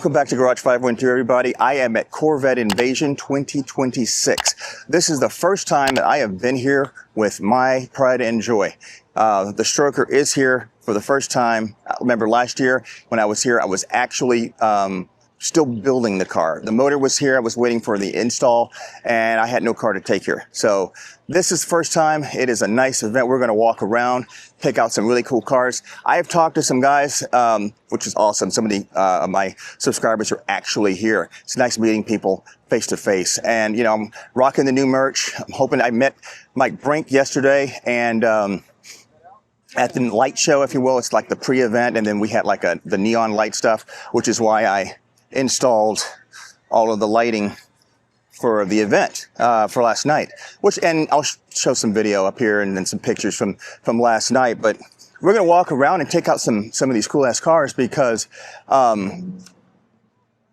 Welcome back to Garage 512, everybody. I am at Corvette Invasion 2026. This is the first time that I have been here with my pride and joy. The Stroker is here for the first time. I remember last year when I was here, I was actually still building the car. The motor was here. I was waiting for the install, and I had no car to take here. So this is the first time. It is a nice event. We're going to walk around, pick out some really cool cars. I have talked to some guys, which is awesome. Some of my subscribers are actually here. It's nice meeting people face to face. And, you know, I'm rocking the new merch. I'm hoping I met Mike Brink yesterday, and at the light show, if you will. It's like the pre-event, and then we had like the neon light stuff, which is why I installed all of the lighting for the event for last night. And I'll show some video up here and then some pictures from last night. But we're gonna walk around and take out some of these cool ass cars because the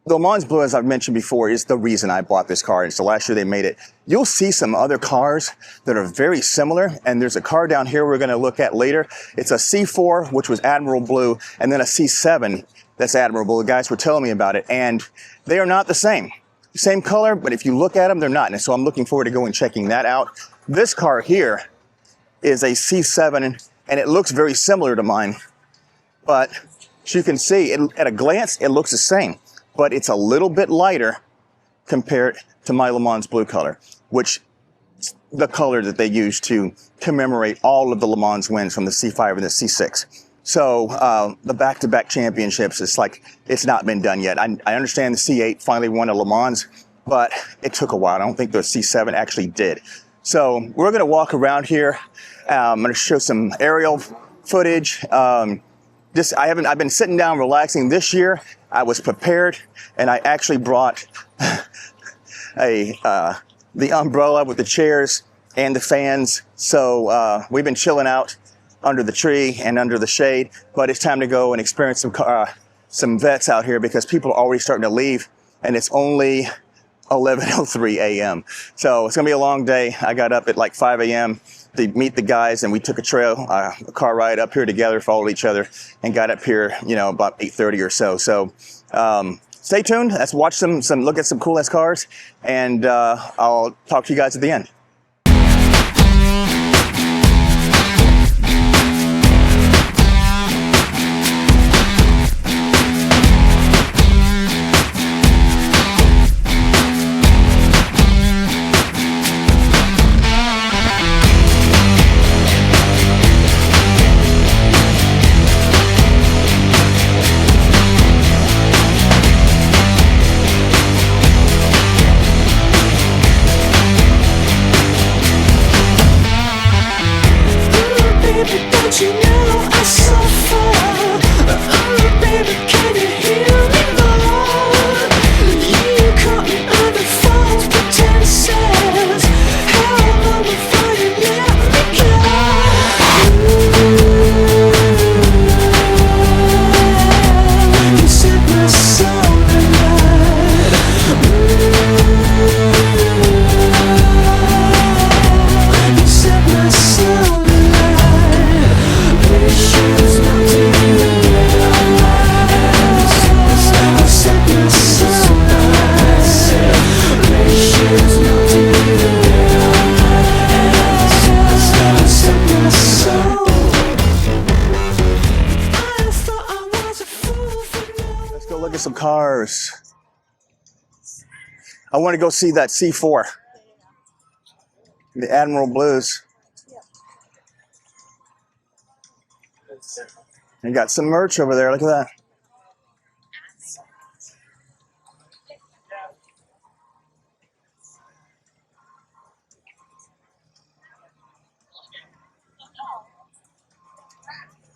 Le Mans Blue, as I've mentioned before, is the reason I bought this car. It's the last year they made it. You'll see some other cars that are very similar, and there's a car down here we're gonna look at later. It's a C4, which was Admiral Blue, and then a C7 that's admirable. The guys were telling me about it, and they are not the same. Same color, but if you look at them, they're not. And so I'm looking forward to going checking that out. This car here is a C7, and it looks very similar to mine. But as you can see, at a glance, it looks the same. But it's a little bit lighter compared to my Le Mans Blue color, which is the color that they use to commemorate all of the Le Mans wins from the C5 and the C6. So the back-to-back championships, it's like it's not been done yet. I understand the C8 finally won a Le Mans, but it took a while. I don't think the C7 actually did. So we're going to walk around here. I'm going to show some aerial footage. I've been sitting down relaxing. This year I was prepared, and I actually brought the umbrella with the chairs and the fans. So we've been chilling out under the tree and under the shade, but it's time to go and experience some vets out here because people are already starting to leave, and it's only 11:03 a.m. So it's gonna be a long day. I got up at like 5 a.m. to meet the guys, and we took a car ride up here together, followed each other, and got up here, you know, about 8:30 or so. So stay tuned. Let's watch look at some cool ass cars, and I'll talk to you guys at the end. Some cars. I want to go see that C4, the Admiral Blues. And got some merch over there. Look at that.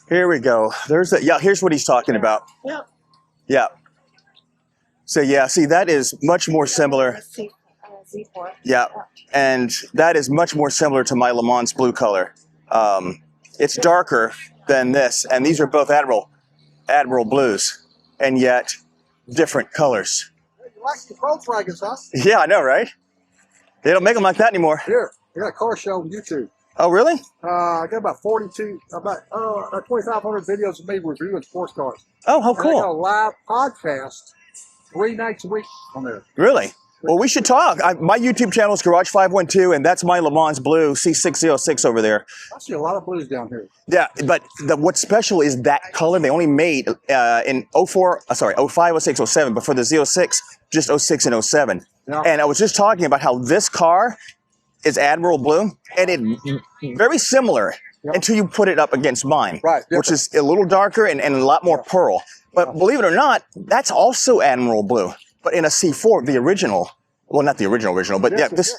Here we go. Here's what he's talking about. Yep. Yeah. So yeah, see, that is much more similar. Z4. Yeah, and that is much more similar to my Le Mans Blue color. It's darker than this, and these are both Admiral Blues, and yet different colors. You like the Volkswagens, huh? Yeah, I know, right? They don't make them like that anymore. Here, I got a car show on YouTube. Oh, really? I got about 2,500 videos of me reviewing sports cars. Oh, how cool. I got a live podcast 3 nights a week on there. Really? Well, we should talk. My YouTube channel is Garage 512, and that's my Le Mans Blue C606 over there. I see a lot of blues down here. Yeah, but what's special is that color they only made in 05, 06, 07, but for the Z06, just 06 and 07. Yeah. And I was just talking about how this car is Admiral Blue, and it very similar until you put it up against mine, Right, which is a little darker and a lot more pearl. But believe it or not, that's also Admiral Blue, but in a C4, the original. Well, not the original, but yeah, this,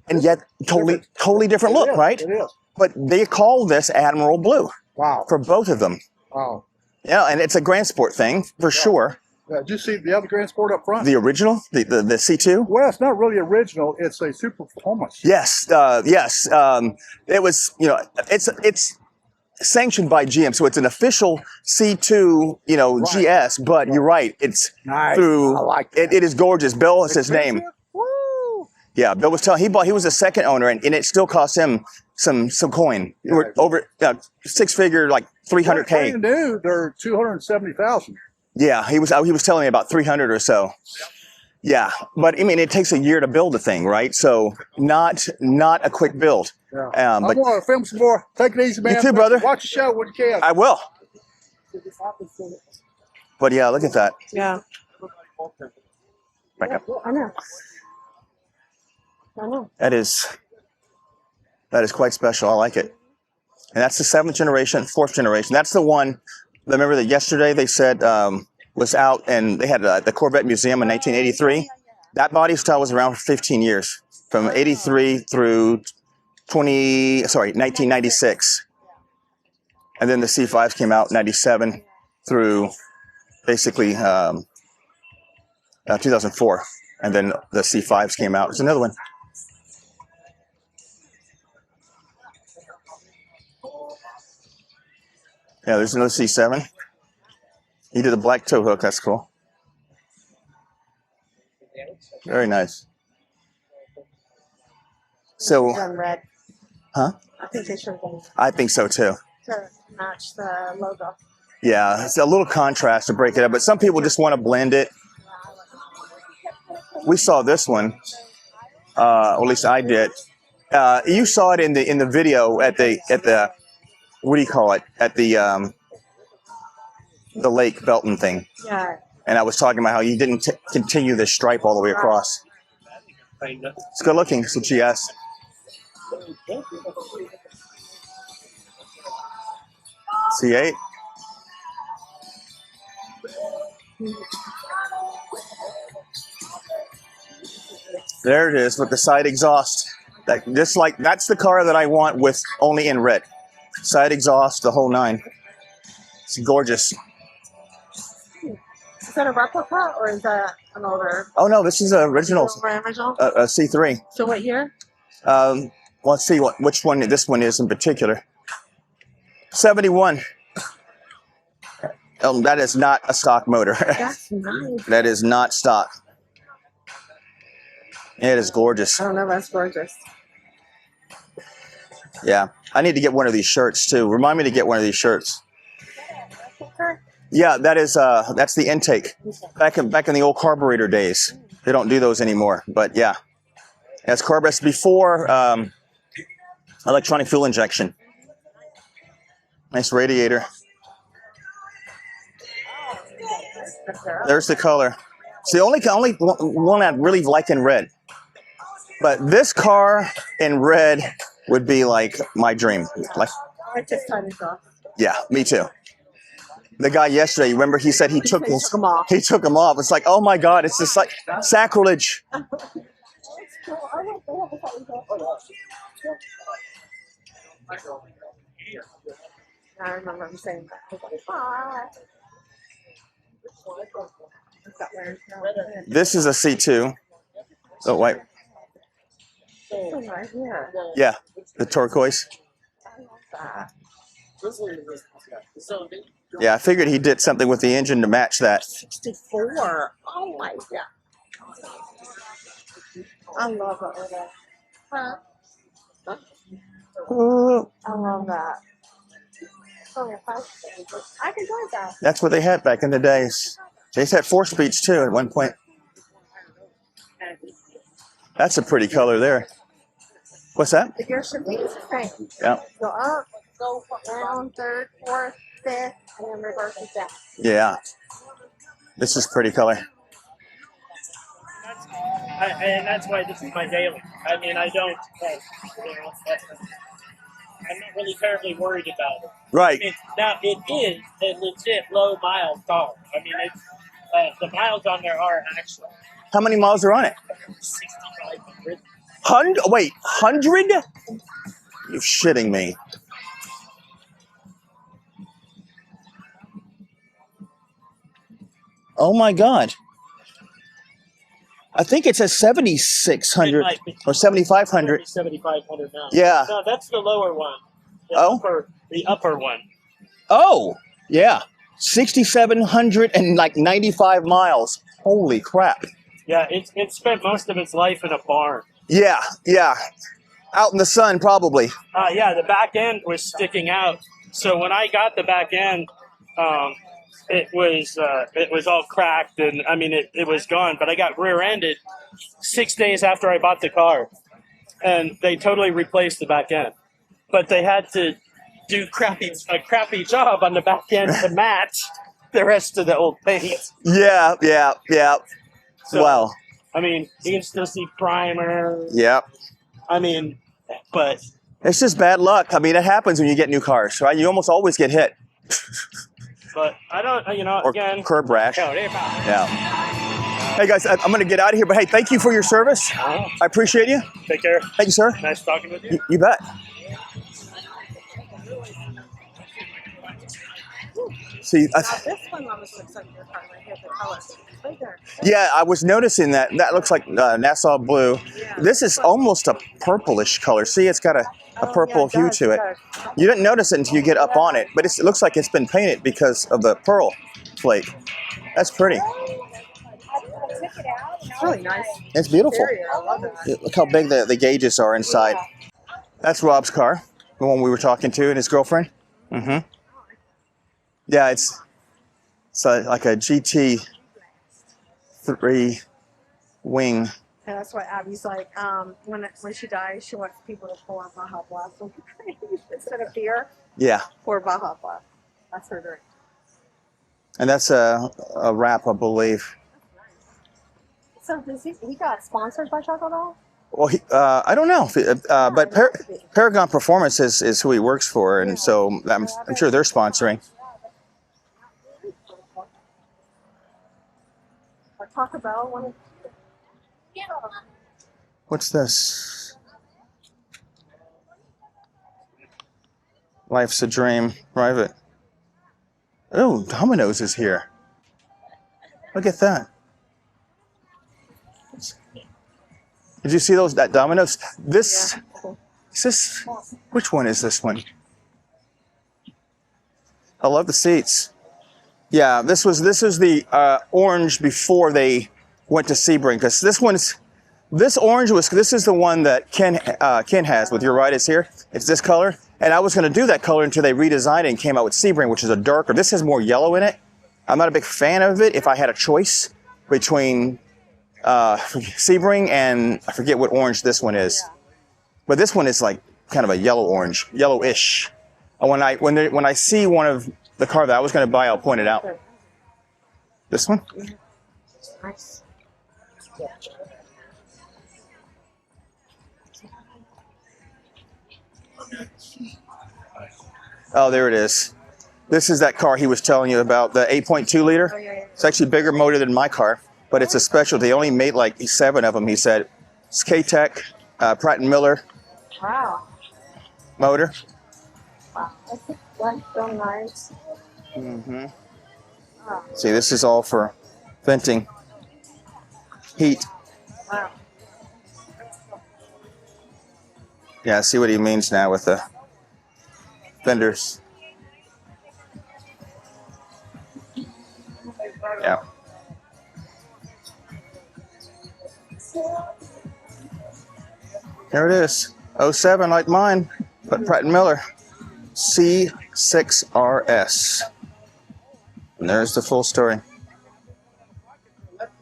and yet totally different look, right? It is. But they call this Admiral Blue. Wow. For both of them. Wow. Yeah, and it's a Grand Sport thing, for sure. Did you see the other Grand Sport up front? The original? The C2? Well, it's not really original. It's a super performance. Yes, yes. It was, you know, it's sanctioned by GM, so it's an official C2, you know, GS, but you're right. It's Nice. through, I like it is gorgeous. Bill is his name. Woo! Yeah, Bill was telling, he was the second owner, and it still cost him some coin. Yeah. Over 6-figure, like $300K. Brand new, they're $270,000. Yeah, he was telling me about 300 or so. Yeah, but I mean, it takes a year to build a thing, right? So not a quick build. Yeah. But I'm going to film some more. Take it easy, man. You too, brother. Watch the show when you can. I will. But yeah, look at that. Yeah. Back up. I know. I know. That is quite special. I like it. And that's the 7th generation, 4th generation. That's the one. Remember that yesterday they said was out, and they had the Corvette Museum in 1983. That body style was around for 15 years, from 83 through 1996. And then the C5s came out 97 through basically 2004. And then the C5s came out. There's another one. Yeah, there's another C7. He did a black tow hook. That's cool. Very nice. So, Done red. huh? I think they should have done I think so too. to match the logo. Yeah, it's a little contrast to break it up, but some people just want to blend it. We saw this one, or at least I did. You saw it in the video at the what do you call it, at the Lake Belton thing. Yeah. And I was talking about how you didn't continue this stripe all the way across. It's good looking. It's a GS. C8. There it is with the side exhaust. That's the car that I want, with only in red. Side exhaust, the whole 9. It's gorgeous. Is that a replica or is that an older? Oh no, this is an original, Original? a C3. So what year? Let's see which one this one is in particular. 71. That is not a stock motor. That's nice. That is not stock. It is gorgeous. I don't know. That's gorgeous. Yeah, I need to get one of these shirts too. Remind me to get one of these shirts. Yeah, that's the intake. Back in the old carburetor days, they don't do those anymore. But yeah, that's carburetors before electronic fuel injection. Nice radiator. There's the color. It's the only one I really like in red. But this car in red would be like my dream. Like, I just cut it off. yeah, me too. The guy yesterday, remember, he said he took his, them off. he took them off. It's like, oh my God, it's just like sacrilege. I remember him saying that. I was like, "Hi." This is a C2. Oh, wait. Oh, right here. Yeah, the turquoise. I love that. Yeah, I figured he did something with the engine to match that. 64. Oh my God. I love it. Huh? I love that. Oh, I can drive that. That's what they had back in the days. They had 4-speeds too at one point. That's a pretty color there. What's that? The gear shift is the same. Yeah. Go up, go down, third, fourth, fifth, and then reverse it down. Yeah. This is pretty color. And that's why this is my daily. I mean, I don't, I'm not really terribly worried about it. Right. I mean, now, it is a legit low-mile car. I mean, it's the miles on there are actually How many miles are on it? 6,500. Wait, 100? You're shitting me. Oh my God. I think it says 7,600 or 7,500. 7,500 now. Yeah. No, that's the lower one. The upper one. Oh, yeah. 6,795 miles. Holy crap. Yeah, it spent most of its life in a barn. Yeah, yeah. Out in the sun, probably. Yeah, the back end was sticking out. So when I got the back end, it was all cracked, and I mean it was gone. But I got rear-ended 6 days after I bought the car, and they totally replaced the back end. But they had to do a crappy job on the back end to match the rest of the old paint. Yeah, yeah, yeah. So, Wow. I mean, you can still see primer. Yeah. I mean, but It's just bad luck. I mean, it happens when you get new cars, right? You almost always get hit. but I don't, Or again. curb rash. Yeah. Yeah. Hey guys, I'm going to get out of here, but hey, thank you for your service. I appreciate you. Take care. Thank you, sir. Nice talking with you. You bet. See, This one almost looks like your car right here, the color. Right there. yeah, I was noticing that. That looks like Nassau blue. Yeah. This is almost a purplish color. See, it's got a purple hue to it. You didn't notice it until you get up on it, but it looks like it's been painted because of the pearl flake. That's pretty. It's really nice. It's beautiful. Interior, I love that. Look how big the gauges are inside. That's Rob's car, the one we were talking to, and his girlfriend. Mm-hmm. Yeah, it's like a GT3 wing. And that's why Abby's like, when she dies, she wants people to pour Baja Blast on her grave instead of beer. Yeah. Pour Baja Blast. That's her drink. And that's a wrap, I believe. So does he got sponsored by Choco Bell? Well, I don't know, but Paragon Performance is who he works for, and so I'm sure they're sponsoring. Or Taco Bell? One of What's this? Life's a Dream, private. Oh, Domino's is here. Look at that. Did you see that Domino's? This, is this, which one is this one? I love the seats. Yeah, this is the orange before they went to Sebring, because this is the one that Ken has with Your Ride Is Here. It's this color, and I was going to do that color until they redesigned it and came out with Sebring, which is a darker. This has more yellow in it. I'm not a big fan of it. If I had a choice between Sebring and I forget what orange this one is, but this one is like kind of a yellow orange, yellowish. When I see one of the car that I was going to buy, I'll point it out. This one. nice. Oh, there it is. This is that car he was telling you about, the 8.2 liter. Oh, yeah. It's actually a bigger motor than my car, but it's a special. They only made like 7 of them, he said. It's K-Tech, Pratt & Miller Wow. motor. Wow. That's so nice. Mm-hmm. Wow. See, this is all for venting heat. Wow. Yeah, I see what he means now with the fenders. Yeah. There it is. 07 like mine, but Pratt & Miller. C6RS. And there's the full story.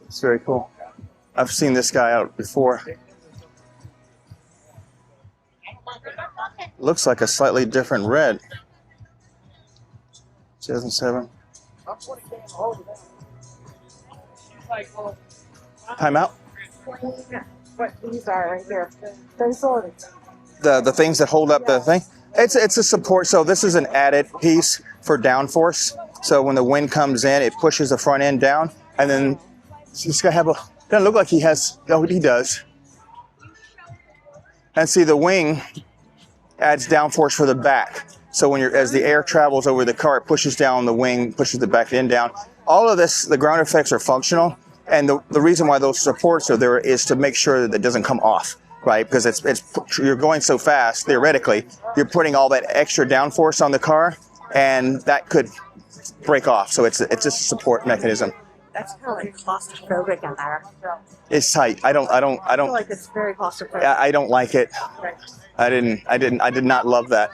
It's very cool. I've seen this guy out before. Looks like a slightly different red. 2007. Time out. What these are right here. Those are The things that hold up the thing. It's a support. So this is an added piece for downforce. So when the wind comes in, it pushes the front end down, and then this guy doesn't look like he has. No, he does. And see, the wing adds downforce for the back. So as the air travels over the car, it pushes down the wing, pushes the back end down. All of this, the ground effects are functional, and the reason why those supports are there is to make sure that it doesn't come off, right? Because you're going so fast, theoretically, you're putting all that extra downforce on the car, and that could break off. So it's just a support mechanism. that's kind of like claustrophobic in there. It's tight. I I feel like it's very claustrophobic. I don't like it. I did not love that.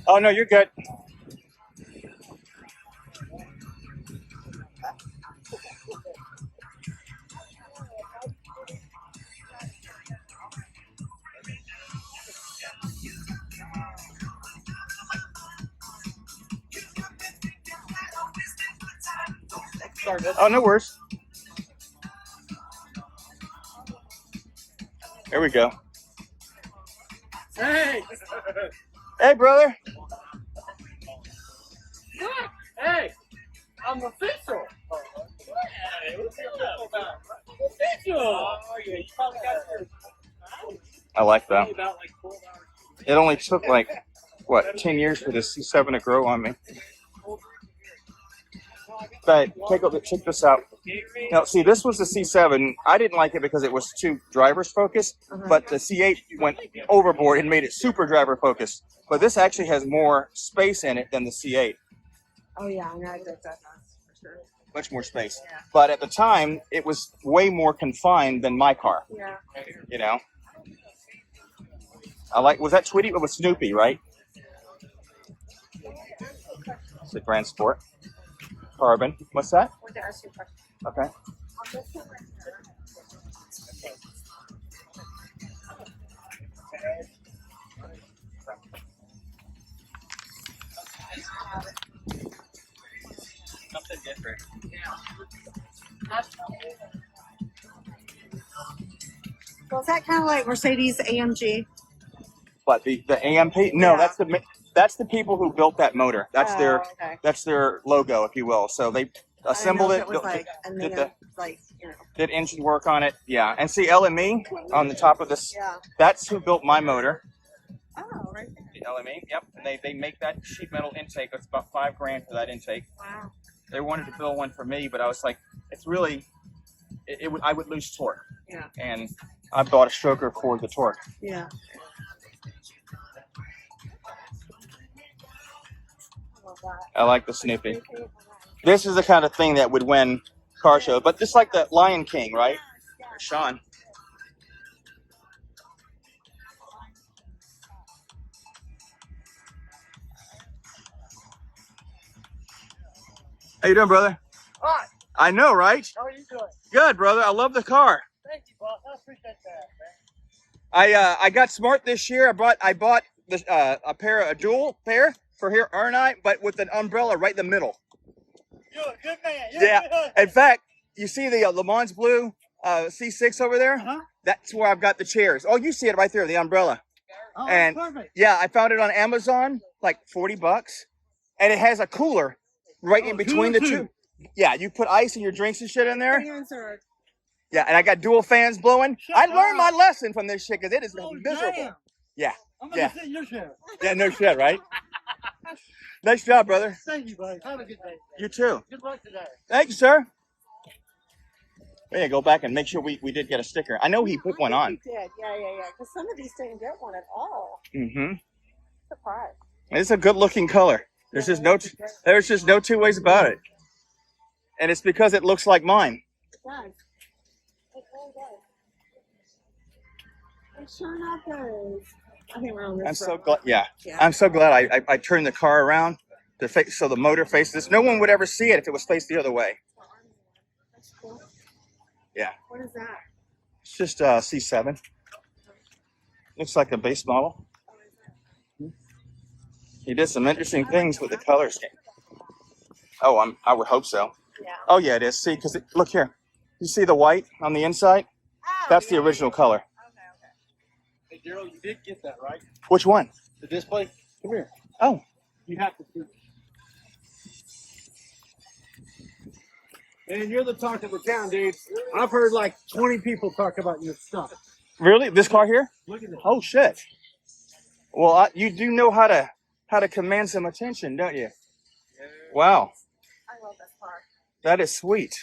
Oh, no, you're good. Oh, no worries. There we go. Hey! Hey, brother. Hey! I'm official! Hey, what's official about? Official! Oh, yeah, you probably got your... I like that. About like 12 hours. It only took like, what, 10 years for the C7 to grow on me. But check this out. Now, see, this was the C7. I didn't like it because it was too driver's focused, but the C8 went overboard and made it super driver focused. But this actually has more space in it than the C8. Oh yeah, I know that does for sure. Much more space. Yeah. But at the time, it was way more confined than my car. Yeah. You know? Was that Tweety? It was Snoopy, right? It's a Grand Sport. Carbon. What's that? I want to ask you a question. Okay. On this one right here. Something different. Well, is that kind of like Mercedes AMG? But the AMP? No, Yeah. that's the people who built that motor. That's Okay. that's their logo, if you will. So they assembled I it. didn't know if it was like, and did then like, you know. did engine work on it. Yeah. And see LME on the top of this. Yeah. That's who built my motor. Oh, right there. The LME. Yep. And they make that sheet metal intake. It's about $5,000 for that intake. Wow. They wanted to build one for me, but I was like, it's really, I would lose torque. Yeah. And I bought a stroker for the torque. Yeah. I love that. I like the Snoopy. This is the kind of thing that would win car show, but just like the Lion King, right? Sean. How you doing, brother? Hi! I know, right? How are you doing? Good, brother. I love the car. Thank you, boss. I appreciate that, man. I got smart this year. I bought a dual pair for here, aren't I? But with an umbrella right in the middle. You're a good man. You're Yeah. good. In fact, you see the Le Mans Blue C6 over there? Uh-huh. That's where I've got the chairs. Oh, you see it right there, the umbrella. Oh, And perfect. yeah, I found it on Amazon, like $40, and it has a cooler right in between the cooler two. too. Yeah, you put ice in your drinks and shit in there. Fans are Yeah, and I got dual fans blowing. I learned my lesson from this shit because it is miserable. Damn. Yeah. I'm gonna sit in your chair. Yeah, no shit, right? Nice job, brother. Thank you, buddy. Have a good day. You too. Good luck today. Thank you, sir. Yeah, go back and make sure we did get a sticker. I know he put one on. He did. Yeah. Because some of these didn't get one at all. Mm-hmm. Surprise. It's a good looking color. There's just no two ways about it. And it's because it looks like mine. It does. It really does. It sure enough does. I think we're on this I'm so road. glad. Yeah. I'm so glad I turned the car around to face so the motor faces this. No one would ever see it if it was faced the other way. That's cool. Yeah. What is that? It's just C7. Looks like a base model. He did some interesting things with the color scheme. Oh, I would hope so. Yeah. Oh yeah, it is. See, because look here. You see the white on the inside? That's the original color. Hey, Daryl, you did get that, right? Which one? The display? Come here. Oh, You have to see it. Man, you're the talk of the town, dude. I've heard like 20 people talk about your stuff. really? This car here? Look at this. Oh shit. Well, you do know how to command some attention, don't you? Wow, I love this car. that is sweet.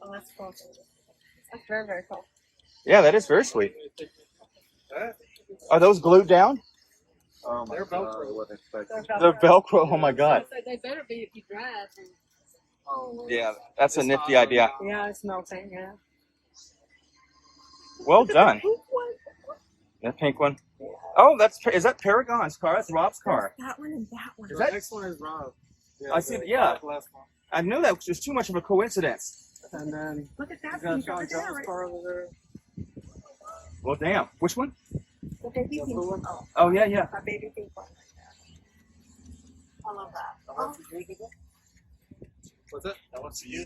Oh, that's cool. That's very, very cool. Yeah, that is very sweet. Are those glued down? Oh my God. They're Velcro. Oh my god. They better be if you drive. Yeah, that's a nifty idea. Yeah, it's melting, yeah. Well done. Pink one. That pink one. Oh, is that Paragon's car? That's Rob's car. That one and that one. Is that? Next one is Rob. Yeah, I see. Yeah, last one. I knew that was just too much of a coincidence. And then Look at you that got pink Sean over there, John's right? car over there. Well, damn. Which one? The baby pink one. Oh, Oh yeah, yeah. that baby pink one. I love that. What's that? That one's for you,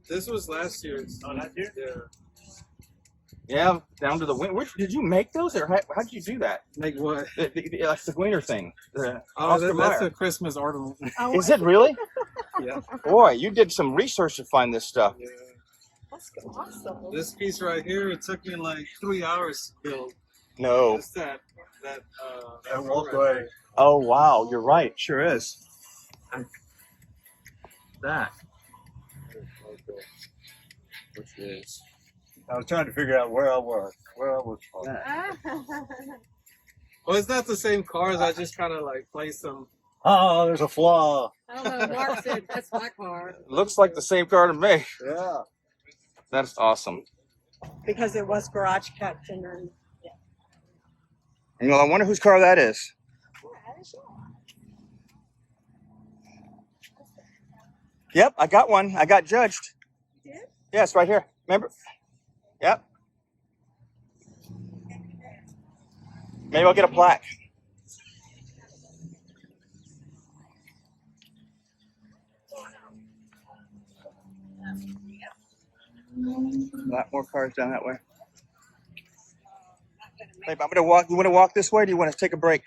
This was last year's. Oh, last year? Yeah. Yeah, down to the wing. Which did you make those, or how did you do that? Like what? The wiener thing. Oh, Oscar that's Mayer. a Christmas ornament. Oh, Is it really? Yeah. Boy, you did some research to find this stuff. Yeah. that's awesome. This piece right here, it took me like 3 hours to build. No. Just that walkway. Oh wow, you're right. Sure is. That. Which is, I was trying to figure out where I was. Well, it's not the same cars. I just kind of like placed them. Oh, there's a flaw. I don't know. Mark said that's my car. Looks like the same car to me. Yeah. That's awesome. Because it was garage kept and then. You know, I wonder whose car that is. Yep, I got one. I got judged. You did? Yes, right here. Remember? Yep. Maybe I'll get a plaque. A lot more cars down that way. Babe, I'm gonna walk. You want to walk this way? Or do you want to take a break?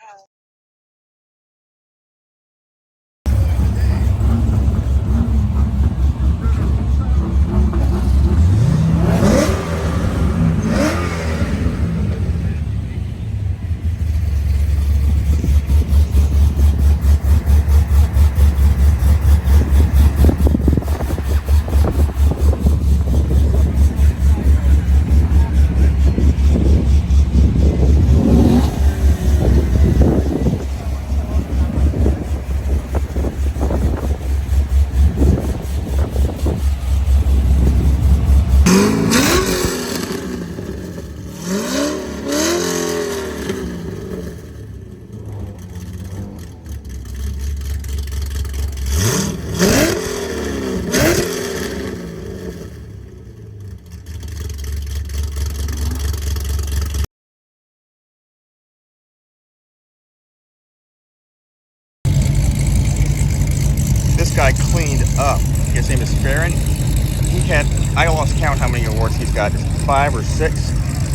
This guy cleaned up. His name is Farron. He had, I lost count how many awards he's got. 5 or 6.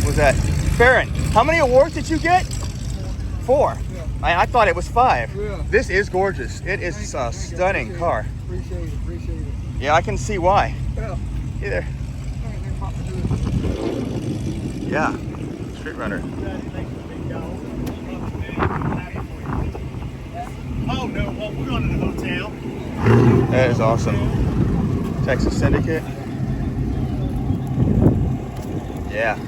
Was that? Farron, how many awards did you get? 4. I thought it was 5. Yeah. This is gorgeous. It is a stunning car. Appreciate it. Yeah, I can see why. Yeah. Either. Yeah, street runner. Oh no, well, we're going to the hotel. That is awesome. Texas Syndicate. Yeah.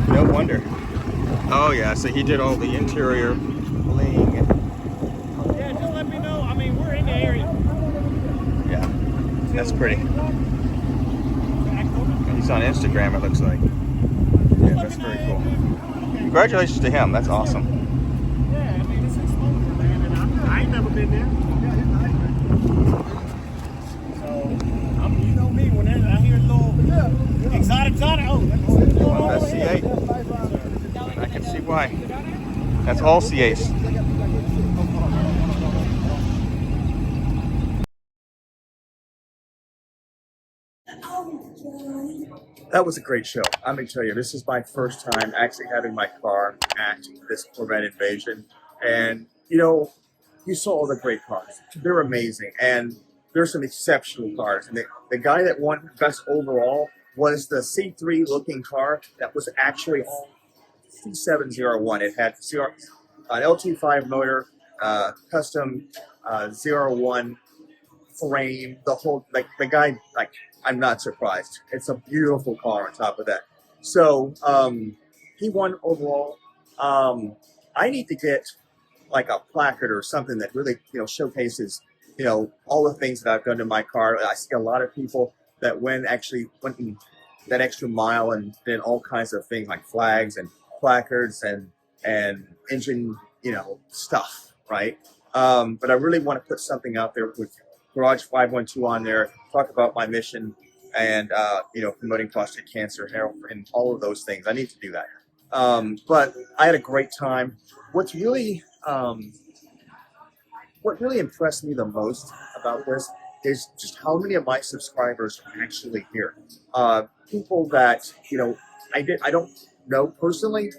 No wonder. Oh yeah, so he did all the interior bling. Yeah, just let me know. I mean, we're in the area. Yeah, that's pretty. He's on Instagram, it looks like. Yeah, that's very cool. Congratulations to him. That's awesome. Yeah, I mean, it's exposure, man, and I ain't never been there. So, you know me, when I hear a little exotic, oh, That's C8. I can see why. That's all C8s. That was a great show. I'm gonna tell you, this is my first time actually having my car at this Corvette Invasion, and you know, you saw all the great cars. They're amazing, and there's some exceptional cars. And the guy that won best overall was the C3 looking car that was actually all C8 ZR1. It had an LT5 motor, custom ZR1 frame, the whole, like the guy, like, I'm not surprised. It's a beautiful car on top of that. So he won overall. I need to get like a placard or something that really, you know, showcases, you know, all the things that I've done to my car. I see a lot of people that went that extra mile and did all kinds of things like flags and placards and engine, you know, stuff, right? But I really want to put something out there with Garage 512 on there, talk about my mission and, you know, promoting prostate cancer, heroin, and all of those things. I need to do that. But I had a great time. What really impressed me the most about this is just how many of my subscribers are actually here. People that, you know, I don't know personally,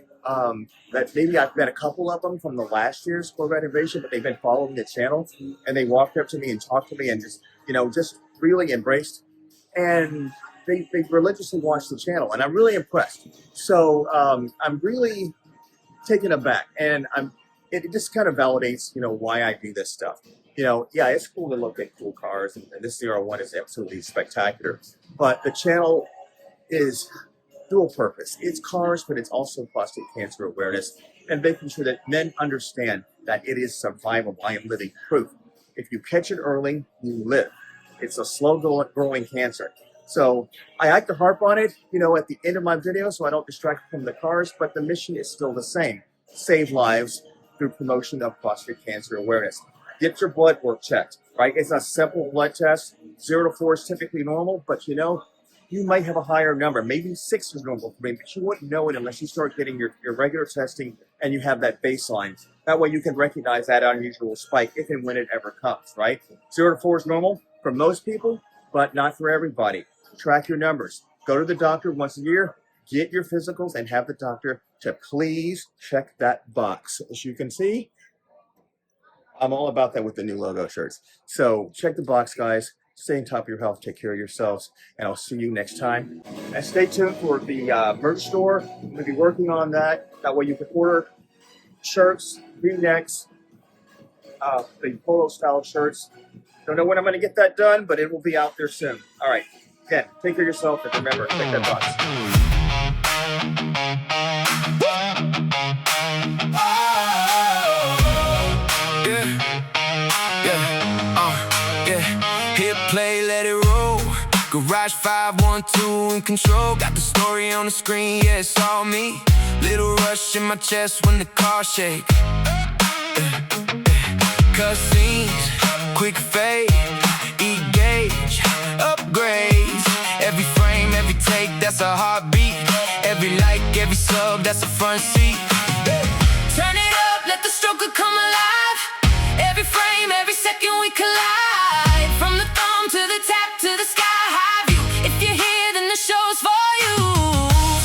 that maybe I've met a couple of them from the last year's Corvette Invasion, but they've been following the channel, and they walked up to me and talked to me and just, you know, just really embraced, and they religiously watched the channel, and I'm really impressed. So I'm really taken aback, and it just kind of validates, you know, why I do this stuff. You know, yeah, it's cool to look at cool cars, and this ZR1 is absolutely spectacular, but the channel is dual purpose. It's cars, but it's also prostate cancer awareness and making sure that men understand that it is survivable. I am living proof. If you catch it early, you live. It's a slow growing cancer. So I like to harp on it, you know, at the end of my video so I don't distract from the cars, but the mission is still the same. Save lives through promotion of prostate cancer awareness. Get your blood work checked, right? It's a simple blood test. 0 to 4 is typically normal, but you know, you might have a higher number. Maybe 6 is normal for me, but you wouldn't know it unless you start getting your regular testing and you have that baseline. That way you can recognize that unusual spike if and when it ever comes, right? 0 to 4 is normal for most people, but not for everybody. Track your numbers. Go to the doctor once a year, get your physicals, and have the doctor to please check that box. As you can see, I'm all about that with the new logo shirts. So check the box, guys. Stay on top of your health, take care of yourselves, and I'll see you next time. And stay tuned for the merch store. I'm going to be working on that. That way you can order shirts, V-necks, the polo style shirts. Don't know when I'm going to get that done, but it will be out there soon. All right. Again, take care of yourself, and remember, check that box. Play, let it roll. Garage 512 in control. Got the story on the screen, yeah, it's all me. Little rush in my chest when the car shake. Cutscenes, quick fade, engage, upgrades. Every frame, every take, that's a heartbeat. Every like, every sub, that's a front seat. Turn it up, let the stroker come alive. Every frame, every second we collide.